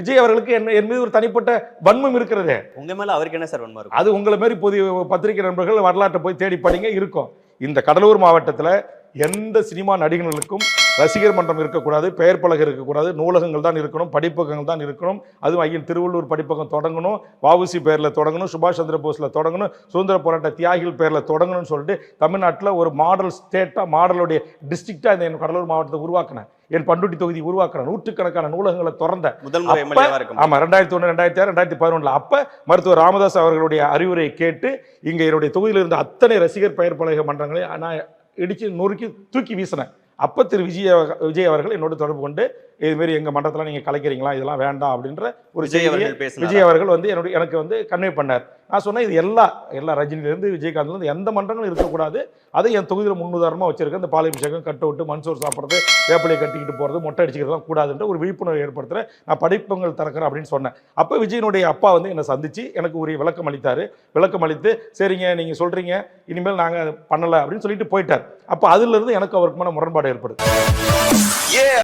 விஜய் அவர்களுக்கு என் மீது ஒரு தனிப்பட்ட வன்மம் இருக்கிறதே. உங்க மேல அவருக்கு என்ன சார் வன்மம்? அது உங்களை மாதிரி புதிய பத்திரிகை நண்பர்கள் வரலாற்றை போய் தேடி படிங்க இருக்கும். இந்த கடலூர் மாவட்டத்தில் எந்த சினிமா நடிகர்களுக்கும் ரசிகர் மன்றம் இருக்கக்கூடாது, பெயர் பலகை இருக்கக்கூடாது, நூலகங்கள் தான் இருக்கணும், படிப்பகங்கள் தான் இருக்கணும். அதுவும் ஐயன் திருவள்ளூர் படிப்பகம் தொடங்கணும், வஉசி பேரில் தொடங்கணும், சுபாஷ் சந்திர போஸில் தொடங்கணும், சுதந்திர போராட்ட தியாகிகள் பேரில் தொடங்கணும்னு சொல்லிட்டு தமிழ்நாட்டில் ஒரு மாடல் ஸ்டேட்டாக, மாடலுடைய டிஸ்ட்ரிக்டாக இந்த என் கடலூர் மாவட்டத்தை உருவாக்கினேன். என் பண்ருட்டி தொகுதி உருவாக்குறேன். நூற்றுக்கணக்கான நூலகங்களை திறந்த முதல் முறை எம்எல்ஏவா இருக்கும். ஆமா, 2001, 2006, 2011 அப்ப மருத்துவர் ராமதாஸ் அவர்களுடைய அறிவுரையை கேட்டு இங்க என்னுடைய தொகுதியில் இருந்த அத்தனை ரசிகர் பெயர் பலகை மன்றங்களை நான் இடிச்சு நொறுக்கி தூக்கி வீசினேன். அப்போ திரு விஜய் அவர்கள் என்னோட தொடர்பு கொண்டு இதுமாரி எங்கள் மன்றத்தில் நீங்கள் கலைக்கிறீங்களா, இதெல்லாம் வேண்டாம் அப்படின்ற ஒரு விஜய் அவர்கள் வந்து எனக்கு வந்து கன்வே பண்ணார். நான் சொன்னேன், இது எல்லா ரஜினிலேருந்து விஜயகாந்த்லேருந்து எந்த மன்றங்களும் இருக்கக்கூடாது. அதை என் தொகுதியில் முன்னுதாரணமாக வச்சிருக்கேன். இந்த பாலாபிஷேகம், கட் அவுட்டு, மன்சோர் சாப்பிட்றது, வேப்பிலையை கட்டிக்கிட்டு போகிறது, மொட்டை அடிச்சுக்கிறதுலாம் கூடாதுன்ற ஒரு விழிப்புணர்வு ஏற்படுத்துகிறேன். நான் படிப்பங்கள் திறக்கிறேன் அப்படின்னு சொன்னேன். அப்போ விஜயனுடைய அப்பா வந்து என்னை சந்தித்து எனக்கு ஒரு விளக்கம் அளித்தார். விளக்கம் அளித்து, சரிங்க நீங்கள் சொல்கிறீங்க, இனிமேல் நாங்கள் பண்ணலை அப்படின்னு சொல்லிட்டு போயிட்டார். அப்போ அதிலிருந்து எனக்கு அவருக்கு முரண்பாடு ஏற்படுது.